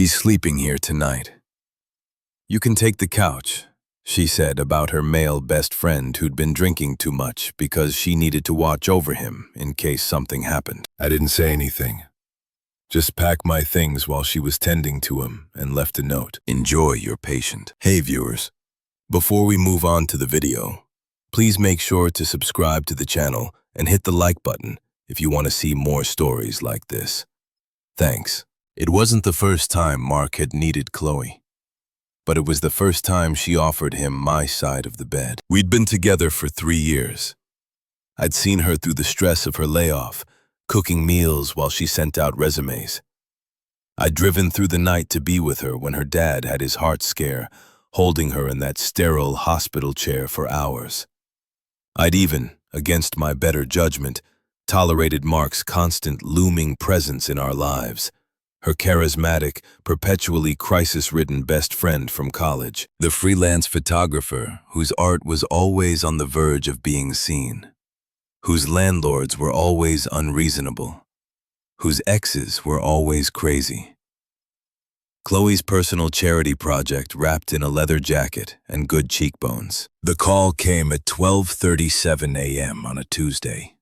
He's sleeping here tonight. You can take the couch, she said about her male best friend who'd been drinking too much because she needed to watch over him in case something happened. I didn't say anything. Just packed my things while she was tending to him and left a note. Enjoy your patient. Hey viewers, before we move on to the video, please make sure to subscribe to the channel and hit the like button if you want to see more stories like this. Thanks. It wasn't the first time Mark had needed Chloe, but it was the first time she offered him my side of the bed. We'd been together for 3 years. I'd seen her through the stress of her layoff, cooking meals while she sent out resumes. I'd driven through the night to be with her when her dad had his heart scare, holding her in that sterile hospital chair for hours. I'd even, against my better judgment, tolerated Mark's constant looming presence in our lives, her charismatic, perpetually crisis-ridden best friend from college, the freelance photographer whose art was always on the verge of being seen, whose landlords were always unreasonable, whose exes were always crazy. Chloe's personal charity project wrapped in a leather jacket and good cheekbones. The call came at 12:37 a.m. on a Tuesday.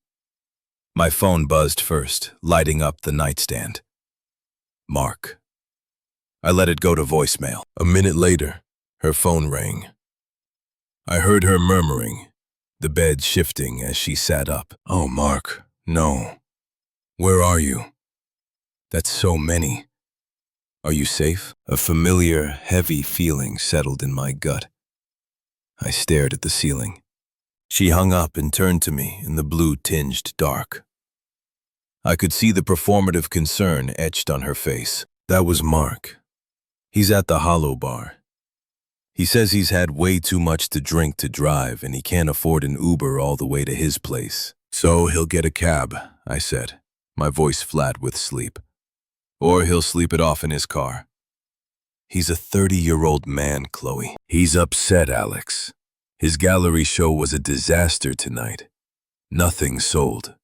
My phone buzzed first, lighting up the nightstand. Mark. I let it go to voicemail. A minute later, her phone rang. I heard her murmuring, the bed shifting as she sat up. Oh, Mark, no. Where are you? That's so many. Are you safe? A familiar, heavy feeling settled in my gut. I stared at the ceiling. She hung up and turned to me in the blue-tinged dark. I could see the performative concern etched on her face. That was Mark. He's at the Hollow Bar. He says he's had way too much to drink to drive and he can't afford an Uber all the way to his place. So he'll get a cab, I said, my voice flat with sleep. Or he'll sleep it off in his car. He's a 30-year-old man, Chloe. He's upset, Alex. His gallery show was a disaster tonight. Nothing sold.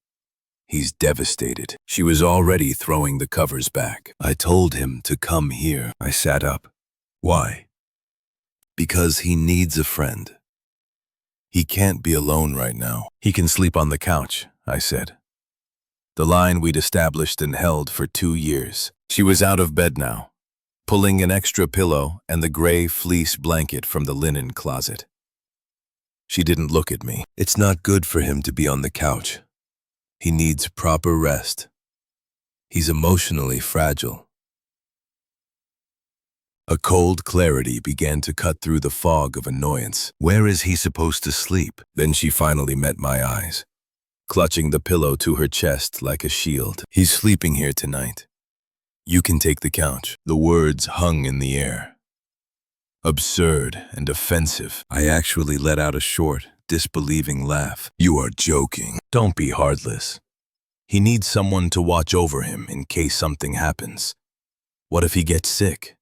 He's devastated. She was already throwing the covers back. I told him to come here. I sat up. Why? Because he needs a friend. He can't be alone right now. He can sleep on the couch, I said. The line we'd established and held for 2 years. She was out of bed now, pulling an extra pillow and the gray fleece blanket from the linen closet. She didn't look at me. It's not good for him to be on the couch. He needs proper rest. He's emotionally fragile. A cold clarity began to cut through the fog of annoyance. Where is he supposed to sleep? Then she finally met my eyes, clutching the pillow to her chest like a shield. He's sleeping here tonight. You can take the couch. The words hung in the air. Absurd and offensive. I actually let out a short, disbelieving laugh. You are joking. Don't be heartless. He needs someone to watch over him in case something happens. What if he gets sick?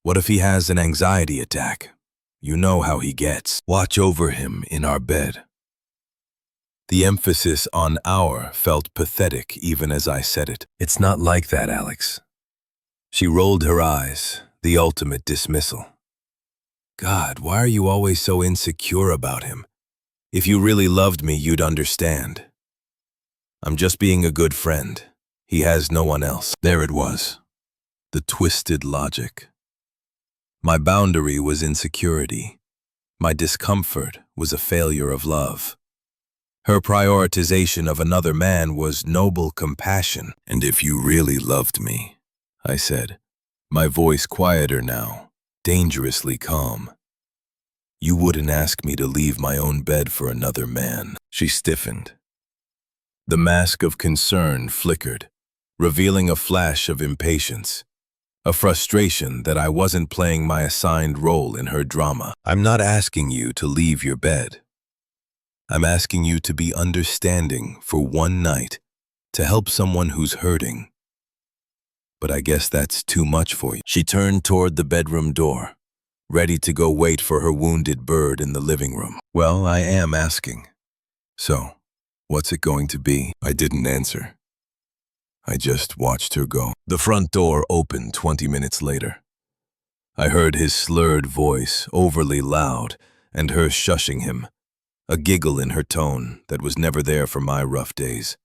What if he has an anxiety attack? You know how he gets. Watch over him in our bed. The emphasis on "our" felt pathetic even as I said it. It's not like that, Alex. She rolled her eyes, the ultimate dismissal. God, why are you always so insecure about him? If you really loved me, you'd understand. I'm just being a good friend. He has no one else. There it was. The twisted logic. My boundary was insecurity. My discomfort was a failure of love. Her prioritization of another man was noble compassion. And if you really loved me, I said, my voice quieter now, dangerously calm, you wouldn't ask me to leave my own bed for another man. She stiffened. The mask of concern flickered, revealing a flash of impatience, a frustration that I wasn't playing my assigned role in her drama. I'm not asking you to leave your bed. I'm asking you to be understanding for one night, to help someone who's hurting. But I guess that's too much for you. She turned toward the bedroom door, ready to go wait for her wounded bird in the living room. Well, I am asking. So, what's it going to be? I didn't answer. I just watched her go. The front door opened 20 minutes later. I heard his slurred voice, overly loud, and her shushing him, a giggle in her tone that was never there for my rough days.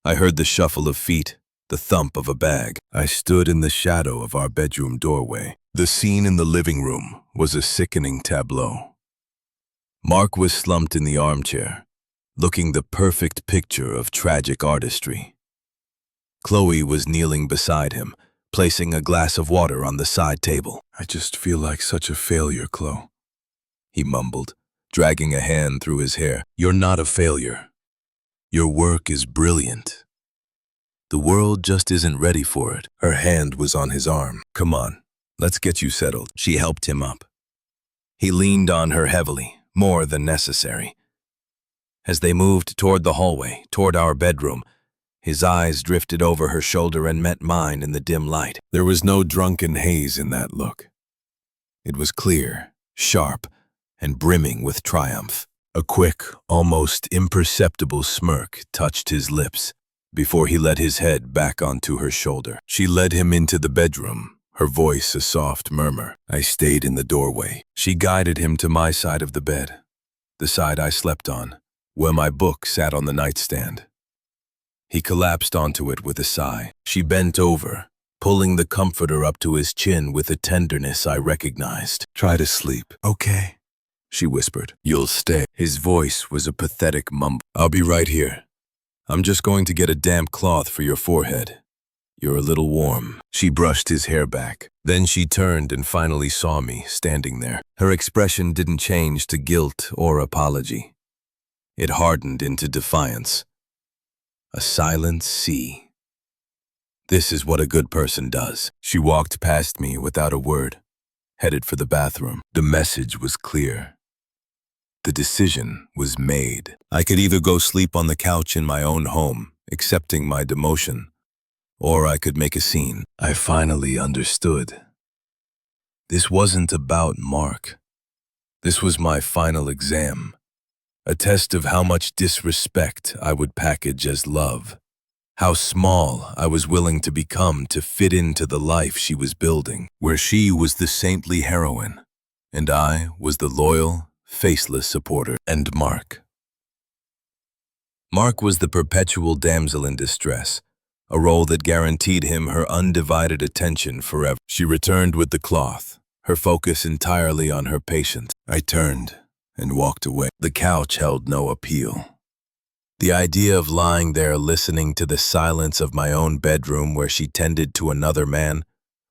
I heard the shuffle of feet, the thump of a bag. I stood in the shadow of our bedroom doorway. The scene in the living room was a sickening tableau. Mark was slumped in the armchair, looking the perfect picture of tragic artistry. Chloe was kneeling beside him, placing a glass of water on the side table. "I just feel like such a failure, Chloe," he mumbled, dragging a hand through his hair. "You're not a failure. Your work is brilliant. The world just isn't ready for it." Her hand was on his arm. "Come on, let's get you settled." She helped him up. He leaned on her heavily, more than necessary. As they moved toward the hallway, toward our bedroom, his eyes drifted over her shoulder and met mine in the dim light. There was no drunken haze in that look. It was clear, sharp, and brimming with triumph. A quick, almost imperceptible smirk touched his lips before he let his head back onto her shoulder. She led him into the bedroom, her voice a soft murmur. I stayed in the doorway. She guided him to my side of the bed, the side I slept on, where my book sat on the nightstand. He collapsed onto it with a sigh. She bent over, pulling the comforter up to his chin with a tenderness I recognized. "Try to sleep, okay?" she whispered. "You'll stay." His voice was a pathetic mumble. "I'll be right here. I'm just going to get a damp cloth for your forehead. You're a little warm." She brushed his hair back. Then she turned and finally saw me standing there. Her expression didn't change to guilt or apology. It hardened into defiance. A silent sea. This is what a good person does. She walked past me without a word, headed for the bathroom. The message was clear. The decision was made. I could either go sleep on the couch in my own home, accepting my demotion, or I could make a scene. I finally understood. This wasn't about Mark. This was my final exam. A test of how much disrespect I would package as love, how small I was willing to become to fit into the life she was building, where she was the saintly heroine, and I was the loyal, faceless supporter. And Mark was the perpetual damsel in distress, a role that guaranteed him her undivided attention forever. She returned with the cloth, her focus entirely on her patient. I turned and walked away. The couch held no appeal. The idea of lying there listening to the silence of my own bedroom where she tended to another man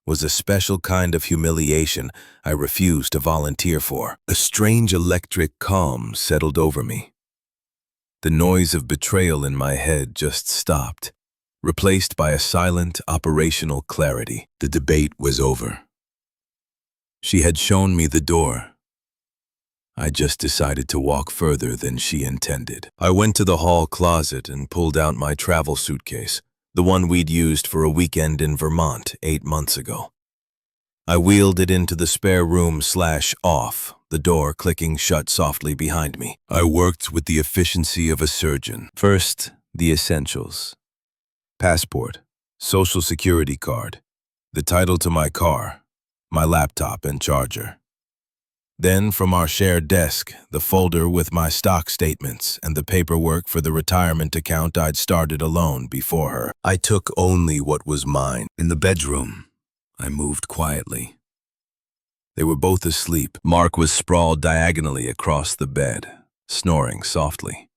was a special kind of humiliation I refused to volunteer for. A strange electric calm settled over me. The noise of betrayal in my head just stopped, replaced by a silent, operational clarity. The debate was over. She had shown me the door. I just decided to walk further than she intended. I went to the hall closet and pulled out my travel suitcase, the one we'd used for a weekend in Vermont 8 months ago. I wheeled it into the spare room/off, the door clicking shut softly behind me. I worked with the efficiency of a surgeon. First, the essentials. Passport, social security card, the title to my car, my laptop and charger. Then, from our shared desk, the folder with my stock statements and the paperwork for the retirement account I'd started alone before her. I took only what was mine. In the bedroom, I moved quietly. They were both asleep. Mark was sprawled diagonally across the bed, snoring softly.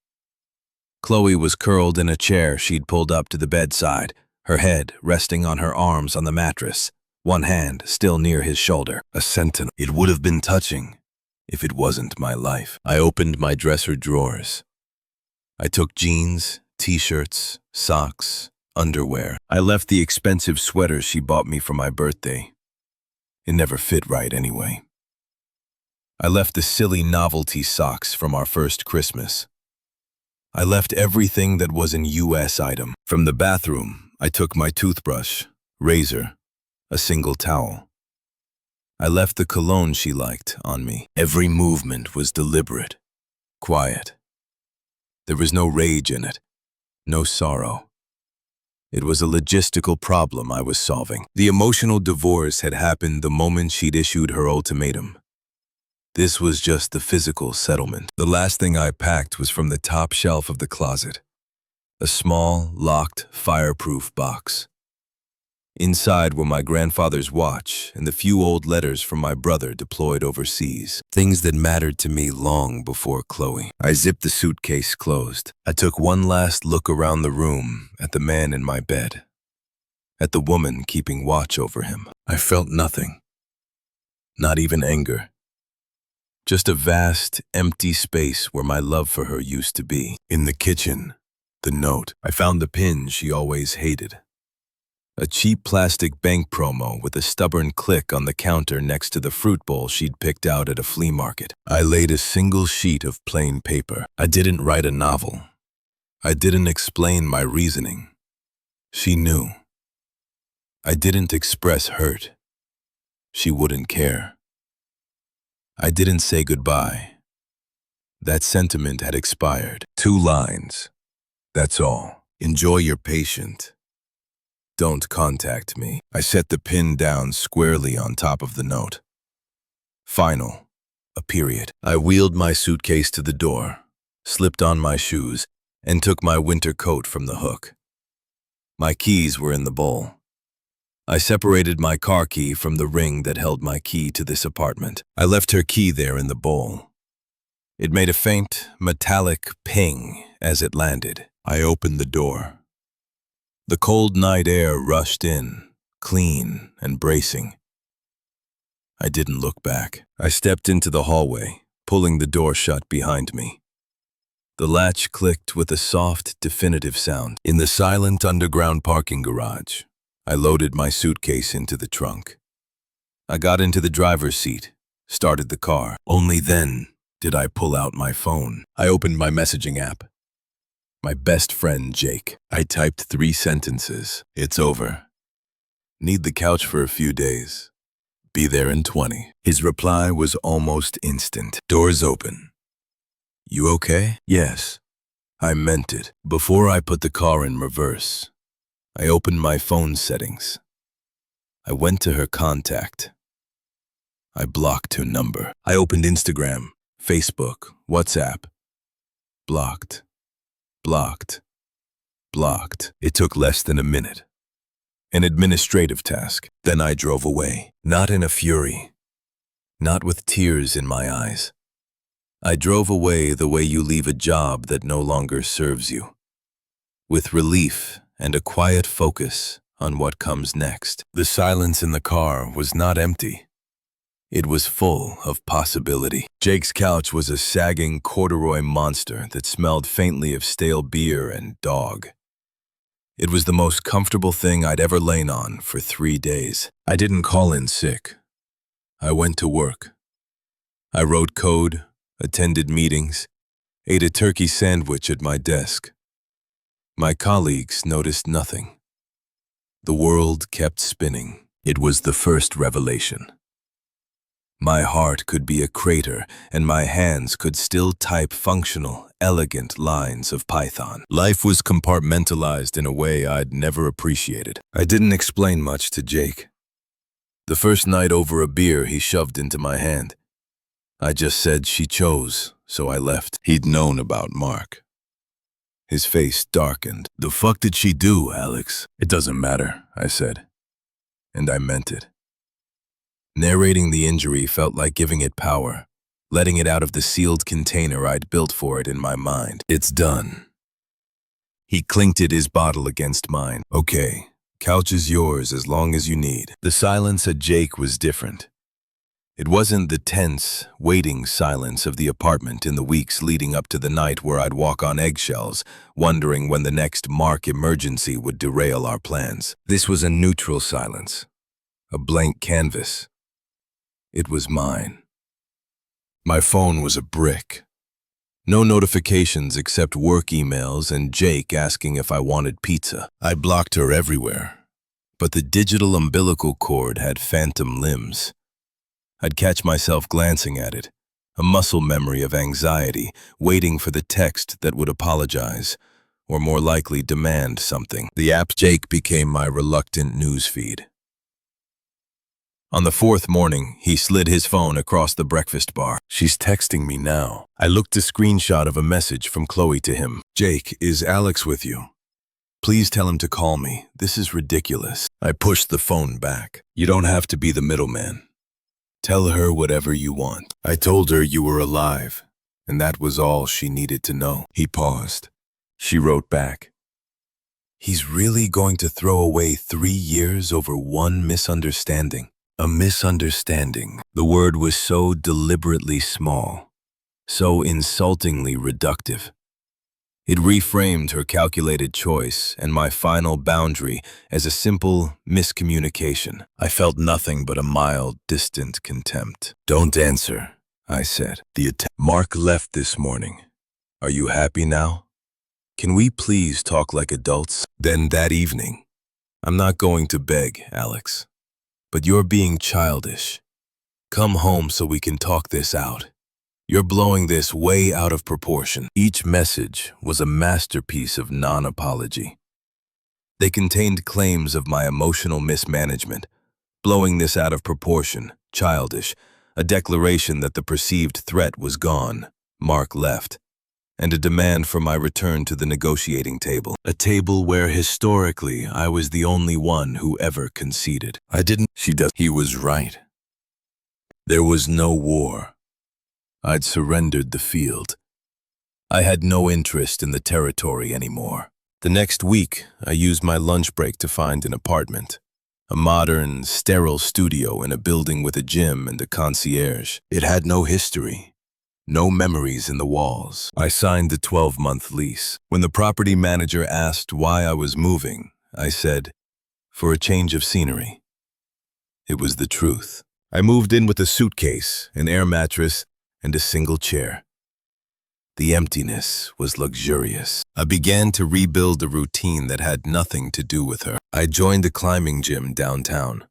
Chloe was curled in a chair she'd pulled up to the bedside, her head resting on her arms on the mattress, one hand still near his shoulder. A sentinel. It would have been touching if it wasn't my life. I opened my dresser drawers. I took jeans, t-shirts, socks, underwear. I left the expensive sweater she bought me for my birthday. It never fit right anyway. I left the silly novelty socks from our first Christmas. I left everything that was an US item. From the bathroom, I took my toothbrush, razor, a single towel. I left the cologne she liked on me. Every movement was deliberate, quiet. There was no rage in it, no sorrow. It was a logistical problem I was solving. The emotional divorce had happened the moment she'd issued her ultimatum. This was just the physical settlement. The last thing I packed was from the top shelf of the closet. A small, locked, fireproof box. Inside were my grandfather's watch and the few old letters from my brother deployed overseas. Things that mattered to me long before Chloe. I zipped the suitcase closed. I took one last look around the room at the man in my bed, at the woman keeping watch over him. I felt nothing. Not even anger. Just a vast, empty space where my love for her used to be. In the kitchen, the note. I found the pin she always hated. A cheap plastic bank promo with a stubborn click on the counter next to the fruit bowl she'd picked out at a flea market. I laid a single sheet of plain paper. I didn't write a novel. I didn't explain my reasoning. She knew. I didn't express hurt. She wouldn't care. I didn't say goodbye. That sentiment had expired. 2 lines. That's all. Enjoy your patient. Don't contact me. I set the pin down squarely on top of the note. Final. A period. I wheeled my suitcase to the door, slipped on my shoes, and took my winter coat from the hook. My keys were in the bowl. I separated my car key from the ring that held my key to this apartment. I left her key there in the bowl. It made a faint, metallic ping as it landed. I opened the door. The cold night air rushed in, clean and bracing. I didn't look back. I stepped into the hallway, pulling the door shut behind me. The latch clicked with a soft, definitive sound. In the silent underground parking garage, I loaded my suitcase into the trunk. I got into the driver's seat, started the car. Only then did I pull out my phone. I opened my messaging app. My best friend, Jake. I typed 3 sentences. It's over. Need the couch for a few days. Be there in 20. His reply was almost instant. Doors open. You okay? Yes. I meant it. Before I put the car in reverse, I opened my phone settings. I went to her contact. I blocked her number. I opened Instagram, Facebook, WhatsApp. Blocked. Blocked. Blocked. It took less than a minute. An administrative task. Then I drove away. Not in a fury. Not with tears in my eyes. I drove away the way you leave a job that no longer serves you. With relief and a quiet focus on what comes next. The silence in the car was not empty. It was full of possibility. Jake's couch was a sagging corduroy monster that smelled faintly of stale beer and dog. It was the most comfortable thing I'd ever lain on for 3 days. I didn't call in sick. I went to work. I wrote code, attended meetings, ate a turkey sandwich at my desk. My colleagues noticed nothing. The world kept spinning. It was the first revelation. My heart could be a crater, and my hands could still type functional, elegant lines of Python. Life was compartmentalized in a way I'd never appreciated. I didn't explain much to Jake. The first night over a beer he shoved into my hand. I just said she chose, so I left. He'd known about Mark. His face darkened. The fuck did she do, Alex? It doesn't matter, I said. And I meant it. Narrating the injury felt like giving it power, letting it out of the sealed container I'd built for it in my mind. It's done. He clinked his bottle against mine. Okay, couch is yours as long as you need. The silence at Jake was different. It wasn't the tense, waiting silence of the apartment in the weeks leading up to the night where I'd walk on eggshells, wondering when the next Mark emergency would derail our plans. This was a neutral silence, a blank canvas. It was mine. My phone was a brick. No notifications except work emails and Jake asking if I wanted pizza. I blocked her everywhere. But the digital umbilical cord had phantom limbs. I'd catch myself glancing at it, a muscle memory of anxiety, waiting for the text that would apologize, or more likely demand something. The app Jake became my reluctant newsfeed. On the fourth morning, he slid his phone across the breakfast bar. She's texting me now. I looked a screenshot of a message from Chloe to him. Jake, is Alex with you? Please tell him to call me. This is ridiculous. I pushed the phone back. You don't have to be the middleman. Tell her whatever you want. I told her you were alive, and that was all she needed to know. He paused. She wrote back. He's really going to throw away 3 years over one misunderstanding. A misunderstanding. The word was so deliberately small, so insultingly reductive. It reframed her calculated choice and my final boundary as a simple miscommunication. I felt nothing but a mild, distant contempt. Don't answer, I said. Mark left this morning. Are you happy now? Can we please talk like adults? Then that evening, I'm not going to beg, Alex. But you're being childish. Come home so we can talk this out. You're blowing this way out of proportion. Each message was a masterpiece of non-apology. They contained claims of my emotional mismanagement, blowing this out of proportion, childish, a declaration that the perceived threat was gone, Mark left, and a demand for my return to the negotiating table, a table where historically I was the only one who ever conceded. I didn't. He was right. There was no war. I'd surrendered the field. I had no interest in the territory anymore. The next week, I used my lunch break to find an apartment, a modern, sterile studio in a building with a gym and a concierge. It had no history. No memories in the walls. I signed the 12-month lease. When the property manager asked why I was moving, I said, for a change of scenery. It was the truth. I moved in with a suitcase, an air mattress, and a single chair. The emptiness was luxurious. I began to rebuild a routine that had nothing to do with her. I joined a climbing gym downtown.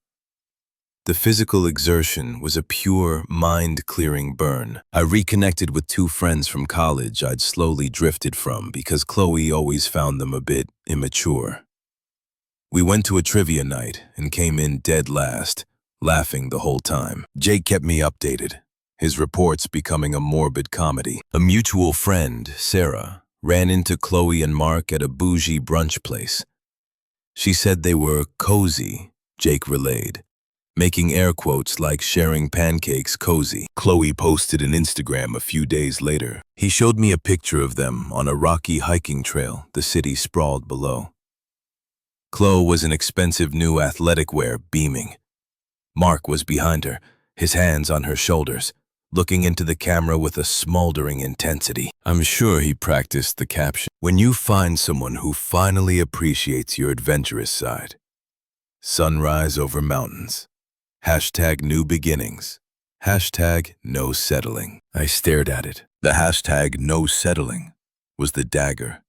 The physical exertion was a pure, mind-clearing burn. I reconnected with 2 friends from college I'd slowly drifted from because Chloe always found them a bit immature. We went to a trivia night and came in dead last, laughing the whole time. Jake kept me updated, his reports becoming a morbid comedy. A mutual friend, Sarah, ran into Chloe and Mark at a bougie brunch place. She said they were cozy, Jake relayed, making air quotes like sharing pancakes cozy. Chloe posted an Instagram a few days later. He showed me a picture of them on a rocky hiking trail the city sprawled below. Chloe was in expensive new athletic wear, beaming. Mark was behind her, his hands on her shoulders, looking into the camera with a smoldering intensity. I'm sure he practiced the caption. When you find someone who finally appreciates your adventurous side. Sunrise over mountains. Hashtag new beginnings. Hashtag no settling. I stared at it. The hashtag no settling was the dagger.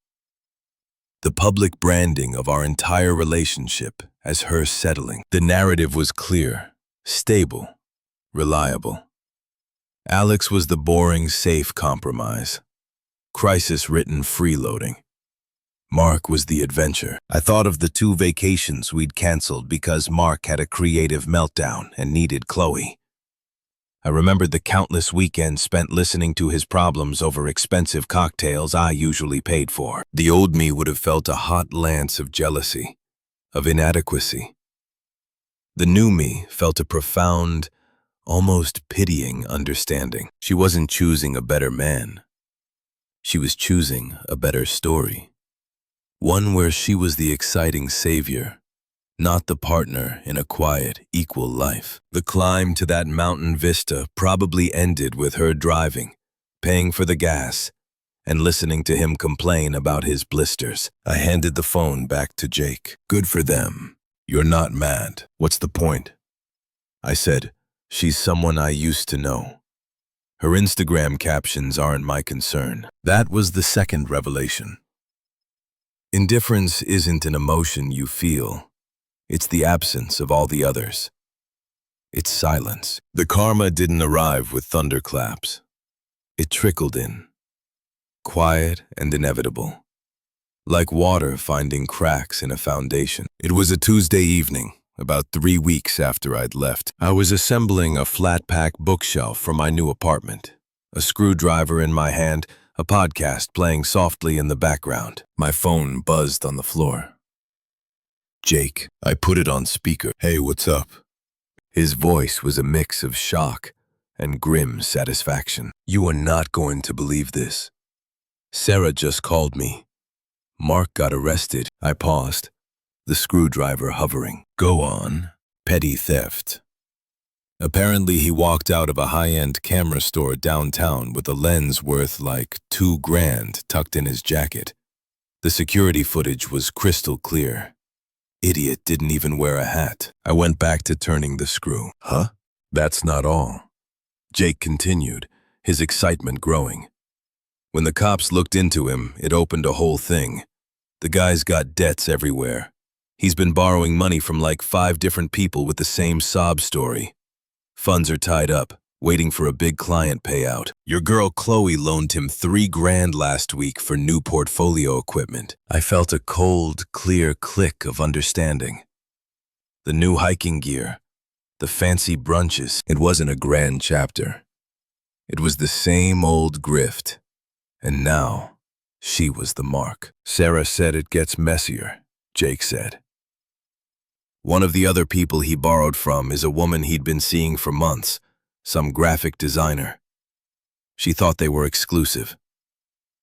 The public branding of our entire relationship as her settling. The narrative was clear, stable, reliable. Alex was the boring, safe compromise. Crisis-written freeloading. Mark was the adventure. I thought of the 2 vacations we'd canceled because Mark had a creative meltdown and needed Chloe. I remembered the countless weekends spent listening to his problems over expensive cocktails I usually paid for. The old me would have felt a hot lance of jealousy, of inadequacy. The new me felt a profound, almost pitying understanding. She wasn't choosing a better man. She was choosing a better story. One where she was the exciting savior, not the partner in a quiet, equal life. The climb to that mountain vista probably ended with her driving, paying for the gas, and listening to him complain about his blisters. I handed the phone back to Jake. Good for them. You're not mad. What's the point? I said, she's someone I used to know. Her Instagram captions aren't my concern. That was the second revelation. Indifference isn't an emotion you feel. It's the absence of all the others. It's silence. The karma didn't arrive with thunderclaps. It trickled in, quiet and inevitable. like water finding cracks in a foundation. It was a Tuesday evening, about 3 weeks after I'd left. I was assembling a flat-pack bookshelf for my new apartment, a screwdriver in my hand, a podcast playing softly in the background. My phone buzzed on the floor. Jake. I put it on speaker. Hey, what's up? His voice was a mix of shock and grim satisfaction. You are not going to believe this. Sarah just called me. Mark got arrested. I paused, the screwdriver hovering. Go on. Petty theft. Apparently, he walked out of a high-end camera store downtown with a lens worth like $2,000 tucked in his jacket. The security footage was crystal clear. Idiot didn't even wear a hat. I went back to turning the screw. Huh? That's not all. Jake continued, his excitement growing. When the cops looked into him, it opened a whole thing. The guy's got debts everywhere. He's been borrowing money from like 5 different people with the same sob story. Funds are tied up, waiting for a big client payout. Your girl Chloe loaned him $3,000 last week for new portfolio equipment. I felt a cold, clear click of understanding. The new hiking gear, the fancy brunches. It wasn't a grand chapter. It was the same old grift. And now, she was the mark. Sarah said it gets messier, Jake said. One of the other people he borrowed from is a woman he'd been seeing for months, some graphic designer. She thought they were exclusive.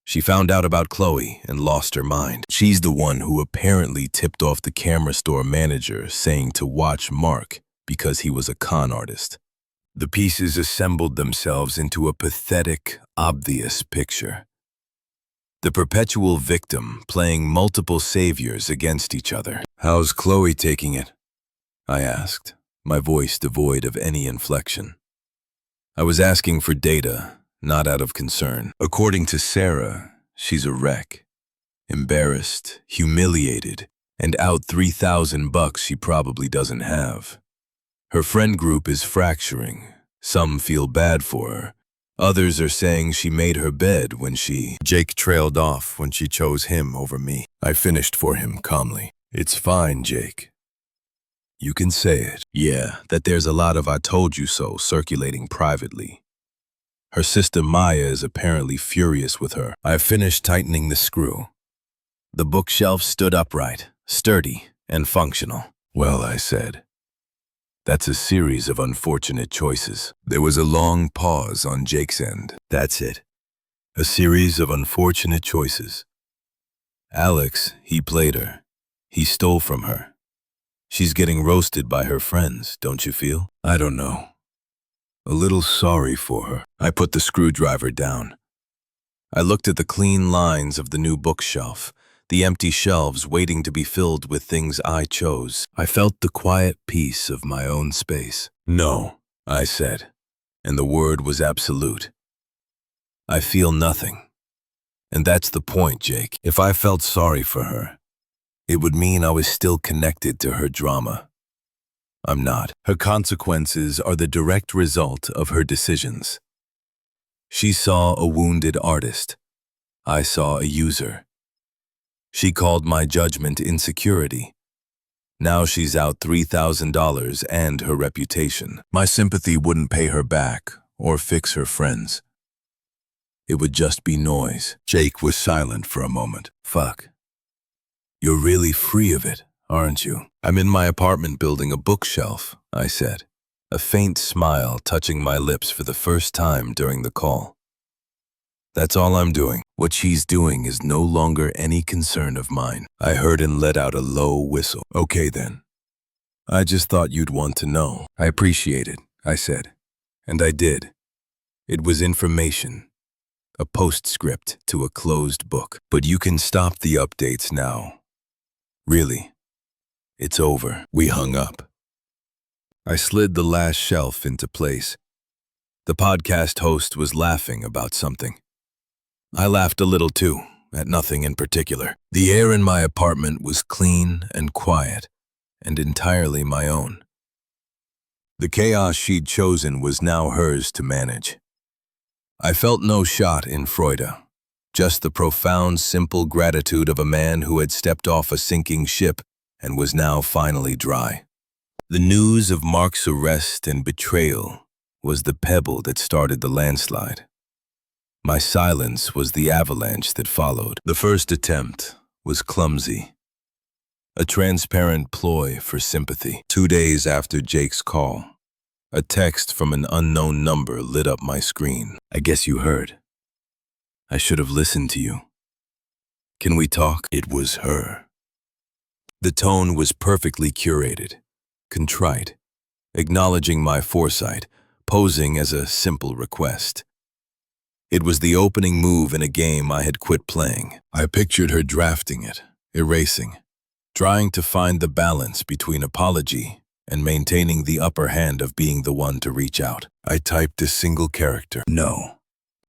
She found out about Chloe and lost her mind. She's the one who apparently tipped off the camera store manager saying to watch Mark because he was a con artist. The pieces assembled themselves into a pathetic, obvious picture. The perpetual victim playing multiple saviors against each other. How's Chloe taking it? I asked, my voice devoid of any inflection. I was asking for data, not out of concern. According to Sarah, she's a wreck. Embarrassed, humiliated, and out $3,000 she probably doesn't have. Her friend group is fracturing. Some feel bad for her. Others are saying she made her bed when Jake trailed off when she chose him over me. I finished for him calmly. It's fine, Jake. You can say it. Yeah, that there's a lot of "I told you so" circulating privately. Her sister Maya is apparently furious with her. I finished tightening the screw. The bookshelf stood upright, sturdy, and functional. Well, I said, that's a series of unfortunate choices. There was a long pause on Jake's end. That's it. A series of unfortunate choices. Alex, he played her. He stole from her. She's getting roasted by her friends, don't you feel? I don't know. A little sorry for her. I put the screwdriver down. I looked at the clean lines of the new bookshelf, the empty shelves waiting to be filled with things I chose. I felt the quiet peace of my own space. No, I said, and the word was absolute. I feel nothing. And that's the point, Jake. If I felt sorry for her, it would mean I was still connected to her drama. I'm not. Her consequences are the direct result of her decisions. She saw a wounded artist. I saw a user. She called my judgment insecurity. Now she's out $3,000 and her reputation. My sympathy wouldn't pay her back or fix her friends. It would just be noise. Jake was silent for a moment. Fuck. You're really free of it, aren't you? I'm in my apartment building a bookshelf, I said, a faint smile touching my lips for the first time during the call. That's all I'm doing. What she's doing is no longer any concern of mine. I heard and let out a low whistle. Okay then. I just thought you'd want to know. I appreciate it, I said. And I did. It was information. A postscript to a closed book. But you can stop the updates now. Really. It's over. We hung up. I slid the last shelf into place. The podcast host was laughing about something. I laughed a little too, at nothing in particular. The air in my apartment was clean and quiet, and entirely my own. The chaos she'd chosen was now hers to manage. I felt no shot in Freude. Just the profound, simple gratitude of a man who had stepped off a sinking ship and was now finally dry. The news of Mark's arrest and betrayal was the pebble that started the landslide. My silence was the avalanche that followed. The first attempt was clumsy, a transparent ploy for sympathy. 2 days after Jake's call, a text from an unknown number lit up my screen. "I guess you heard. I should have listened to you. Can we talk?" It was her. The tone was perfectly curated, contrite, acknowledging my foresight, posing as a simple request. It was the opening move in a game I had quit playing. I pictured her drafting it, erasing, trying to find the balance between apology and maintaining the upper hand of being the one to reach out. I typed a single character, "No."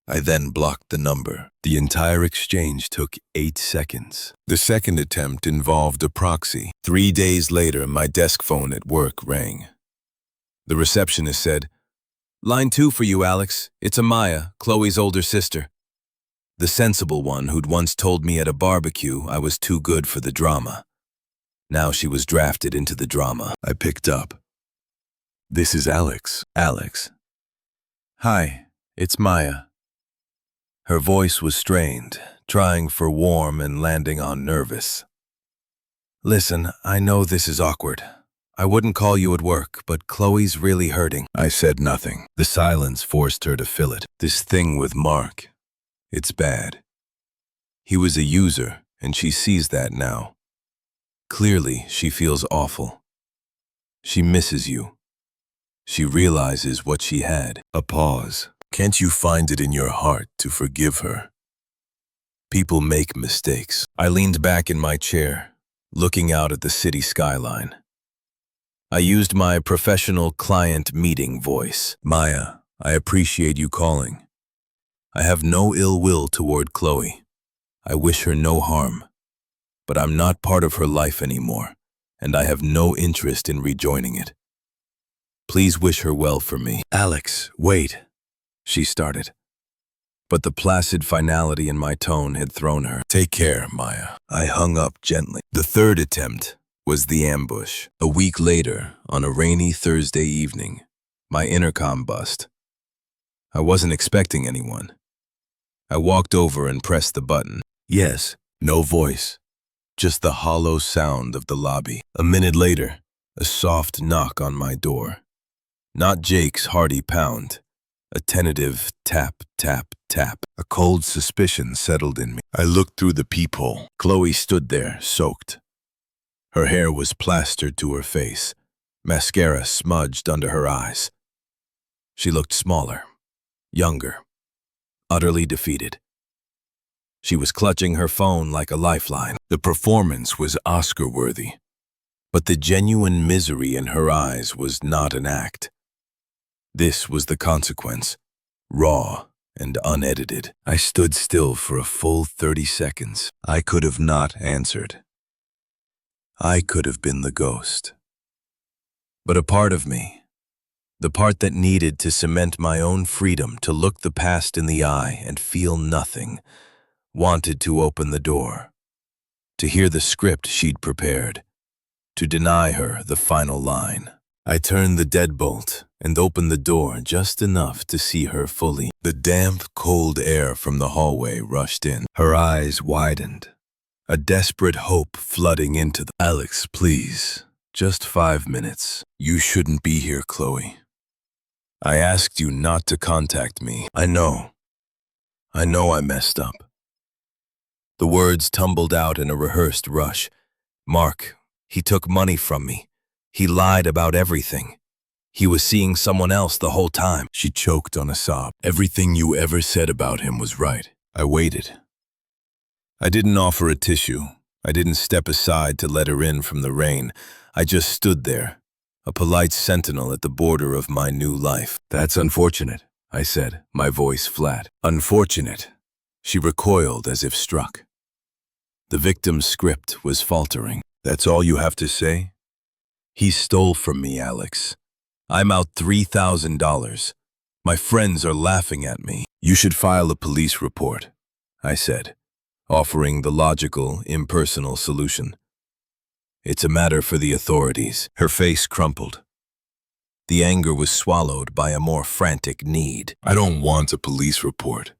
I then blocked the number. The entire exchange took 8 seconds. The second attempt involved a proxy. 3 days later, my desk phone at work rang. The receptionist said, "Line 2 for you, Alex. It's Amaya, Chloe's older sister." The sensible one who'd once told me at a barbecue I was too good for the drama. Now she was drafted into the drama. I picked up. "This is Alex." "Alex." "Hi, it's Maya." Her voice was strained, trying for warm and landing on nervous. "Listen, I know this is awkward. I wouldn't call you at work, but Chloe's really hurting." I said nothing. The silence forced her to fill it. "This thing with Mark, it's bad. He was a user, and she sees that now. Clearly, she feels awful. She misses you. She realizes what she had." A pause. "Can't you find it in your heart to forgive her? People make mistakes." I leaned back in my chair, looking out at the city skyline. I used my professional client meeting voice. "Maya, I appreciate you calling. I have no ill will toward Chloe. I wish her no harm. But I'm not part of her life anymore, and I have no interest in rejoining it. Please wish her well for me." "Alex, wait," she started. But the placid finality in my tone had thrown her. "Take care, Maya." I hung up gently. The third attempt was the ambush. A week later, on a rainy Thursday evening, my intercom buzzed. I wasn't expecting anyone. I walked over and pressed the button. Yes, no voice, just the hollow sound of the lobby. A minute later, a soft knock on my door. Not Jake's hearty pound. A tentative tap, tap, tap. A cold suspicion settled in me. I looked through the peephole. Chloe stood there, soaked. Her hair was plastered to her face, mascara smudged under her eyes. She looked smaller, younger, utterly defeated. She was clutching her phone like a lifeline. The performance was Oscar-worthy, but the genuine misery in her eyes was not an act. This was the consequence, raw and unedited. I stood still for a full 30 seconds. I could have not answered. I could have been the ghost. But a part of me, the part that needed to cement my own freedom to look the past in the eye and feel nothing, wanted to open the door, to hear the script she'd prepared, to deny her the final line. I turned the deadbolt and opened the door just enough to see her fully. The damp, cold air from the hallway rushed in. Her eyes widened, a desperate hope flooding into them. "Alex, please, just 5 minutes. You shouldn't be here, Chloe. I asked you not to contact me. I know I messed up." The words tumbled out in a rehearsed rush. "Mark, he took money from me. He lied about everything. He was seeing someone else the whole time." She choked on a sob. "Everything you ever said about him was right." I waited. I didn't offer a tissue. I didn't step aside to let her in from the rain. I just stood there, a polite sentinel at the border of my new life. "That's unfortunate," I said, my voice flat. "Unfortunate." She recoiled as if struck. The victim's script was faltering. "That's all you have to say?" "He stole from me, Alex. I'm out $3,000. My friends are laughing at me." "You should file a police report." I said, offering the logical, impersonal solution. It's a matter for the authorities. Her face crumpled. The anger was swallowed by a more frantic need. I don't want a police report.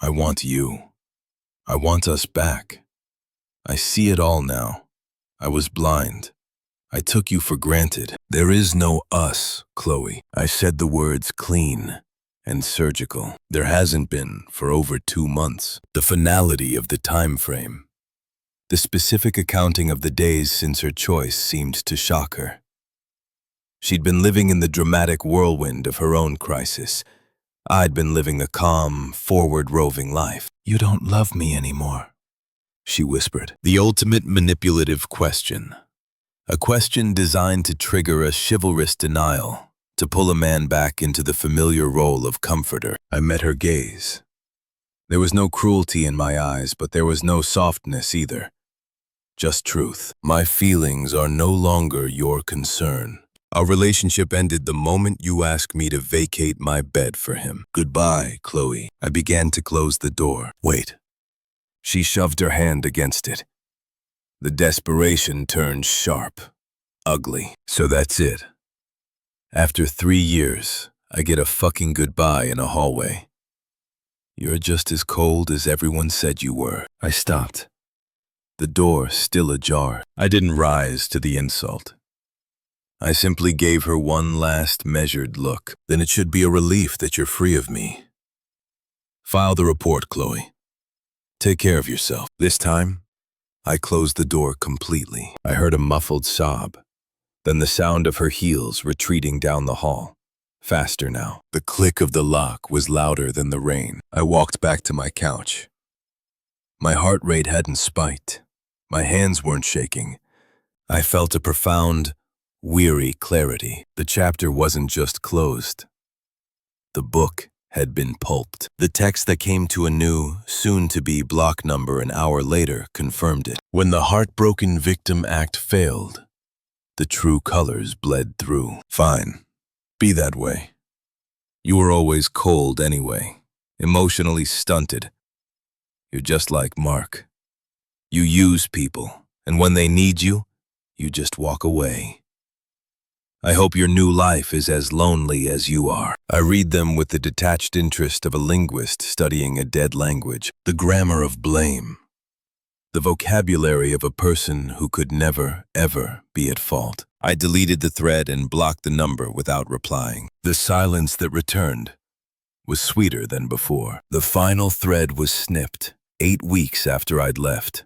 I want you. I want us back. I see it all now. I was blind. I took you for granted. There is no us, Chloe. I said the words clean and surgical. There hasn't been for over 2 months. The finality of the time frame. The specific accounting of the days since her choice seemed to shock her. She'd been living in the dramatic whirlwind of her own crisis. I'd been living a calm, forward-roving life. You don't love me anymore, she whispered. The ultimate manipulative question. A question designed to trigger a chivalrous denial, to pull a man back into the familiar role of comforter. I met her gaze. There was no cruelty in my eyes, but there was no softness either. Just truth. My feelings are no longer your concern. Our relationship ended the moment you asked me to vacate my bed for him. Goodbye, Chloe. I began to close the door. Wait. She shoved her hand against it. The desperation turned sharp, ugly. So that's it. After 3 years, I get a fucking goodbye in a hallway. You're just as cold as everyone said you were. I stopped. The door still ajar. I didn't rise to the insult. I simply gave her one last measured look. Then it should be a relief that you're free of me. File the report, Chloe. Take care of yourself. This time, I closed the door completely. I heard a muffled sob, then the sound of her heels retreating down the hall. Faster now. The click of the lock was louder than the rain. I walked back to my couch. My heart rate hadn't spiked. My hands weren't shaking. I felt a profound, weary clarity. The chapter wasn't just closed. The book had been pulped. The text that came to a new, soon-to-be block number an hour later confirmed it. When the heartbroken victim act failed, the true colors bled through. Fine. Be that way. You were always cold anyway, emotionally stunted. You're just like Mark. You use people, and when they need you, you just walk away. I hope your new life is as lonely as you are. I read them with the detached interest of a linguist studying a dead language, the grammar of blame, the vocabulary of a person who could never, ever be at fault. I deleted the thread and blocked the number without replying. The silence that returned was sweeter than before. The final thread was snipped 8 weeks after I'd left,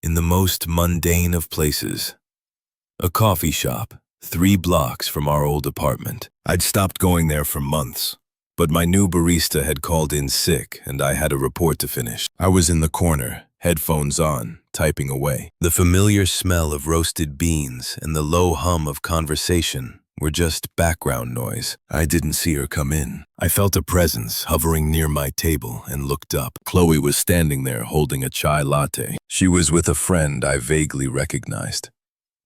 in the most mundane of places, a coffee shop 3 blocks from our old apartment. I'd stopped going there for months, but my new barista had called in sick and I had a report to finish. I was in the corner, headphones on, typing away. The familiar smell of roasted beans and the low hum of conversation were just background noise. I didn't see her come in. I felt a presence hovering near my table and looked up. Chloe was standing there holding a chai latte. She was with a friend I vaguely recognized.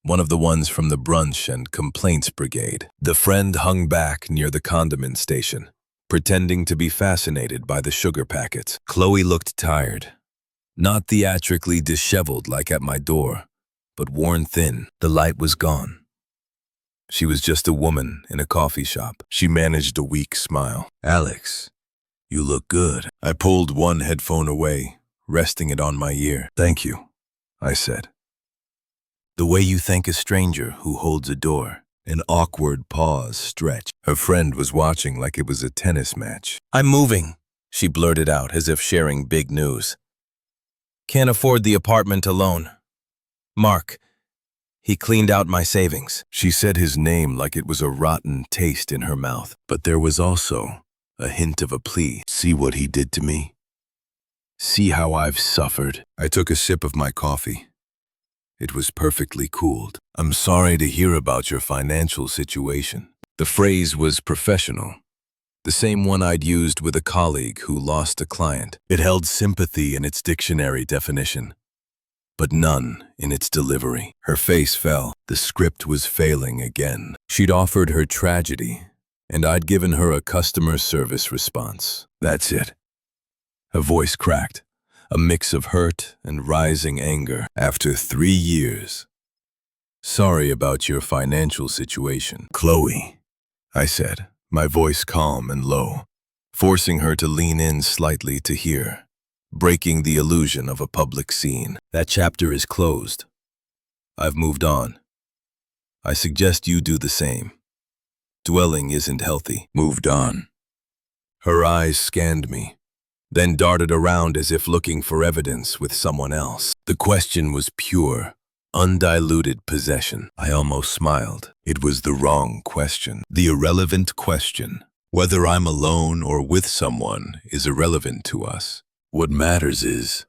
One of the ones from the brunch and complaints brigade. The friend hung back near the condiment station, pretending to be fascinated by the sugar packets. Chloe looked tired. Not theatrically disheveled like at my door, but worn thin. The light was gone. She was just a woman in a coffee shop. She managed a weak smile. Alex, you look good. I pulled one headphone away, resting it on my ear. Thank you, I said. The way you thank a stranger who holds a door. An awkward pause stretched. Her friend was watching like it was a tennis match. I'm moving, she blurted out as if sharing big news. Can't afford the apartment alone. Mark. He cleaned out my savings. She said his name like it was a rotten taste in her mouth, but there was also a hint of a plea. See what he did to me? See how I've suffered? I took a sip of my coffee. It was perfectly cooled. I'm sorry to hear about your financial situation. The phrase was professional, the same one I'd used with a colleague who lost a client. It held sympathy in its dictionary definition, but none in its delivery. Her face fell. The script was failing again. She'd offered her tragedy, and I'd given her a customer service response. That's it. Her voice cracked. a mix of hurt and rising anger. After 3 years. Sorry about your financial situation, Chloe, I said, my voice calm and low, forcing her to lean in slightly to hear, breaking the illusion of a public scene. That chapter is closed. I've moved on. I suggest you do the same. Dwelling isn't healthy. Moved on. Her eyes scanned me, then darted around as if looking for evidence with someone else. The question was pure, undiluted possession. I almost smiled. It was the wrong question. The irrelevant question. Whether I'm alone or with someone is irrelevant to us. What matters is,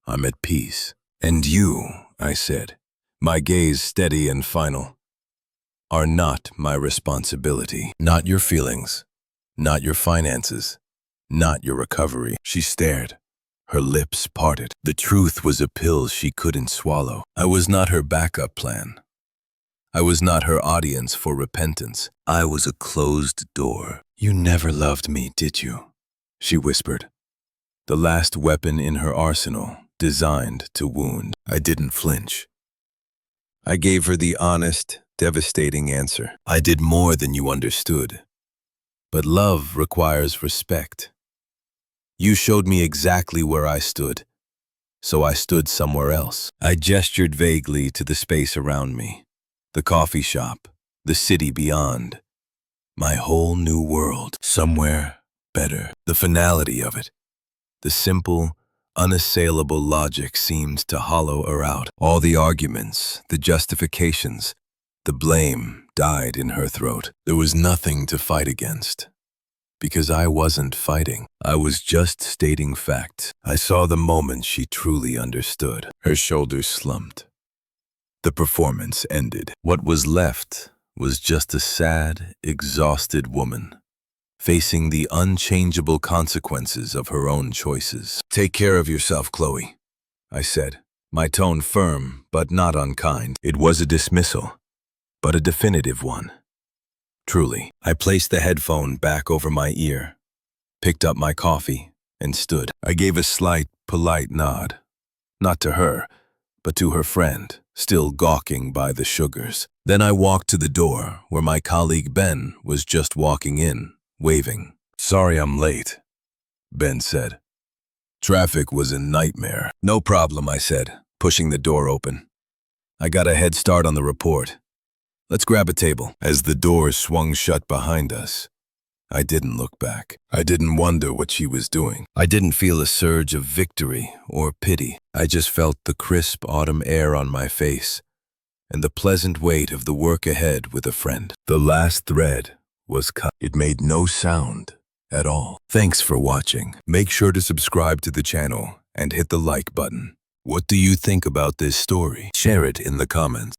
I'm at peace. And you, I said, my gaze steady and final, are not my responsibility. Not your feelings, not your finances, not your recovery. She stared. Her lips parted. The truth was a pill she couldn't swallow. I was not her backup plan. I was not her audience for repentance. I was a closed door. You never loved me, did you? She whispered. The last weapon in her arsenal, designed to wound. I didn't flinch. I gave her the honest, devastating answer. I did more than you understood. But love requires respect. You showed me exactly where I stood, so I stood somewhere else. I gestured vaguely to the space around me, the coffee shop, the city beyond, my whole new world, somewhere better. The finality of it, the simple, unassailable logic seemed to hollow her out. All the arguments, the justifications, the blame died in her throat. There was nothing to fight against. Because I wasn't fighting. I was just stating facts. I saw the moment she truly understood. Her shoulders slumped. The performance ended. What was left was just a sad, exhausted woman, facing the unchangeable consequences of her own choices. Take care of yourself, Chloe, I said, my tone firm but not unkind. It was a dismissal, but a definitive one. Truly. I placed the headphone back over my ear, picked up my coffee, and stood. I gave a slight, polite nod, not to her, but to her friend, still gawking by the sugars. Then I walked to the door where my colleague Ben was just walking in, waving. Sorry I'm late, Ben said. Traffic was a nightmare. No problem, I said, pushing the door open. I got a head start on the report. Let's grab a table. As the door swung shut behind us, I didn't look back. I didn't wonder what she was doing. I didn't feel a surge of victory or pity. I just felt the crisp autumn air on my face and the pleasant weight of the work ahead with a friend. The last thread was cut. It made no sound at all. Thanks for watching. Make sure to subscribe to the channel and hit the like button. What do you think about this story? Share it in the comments.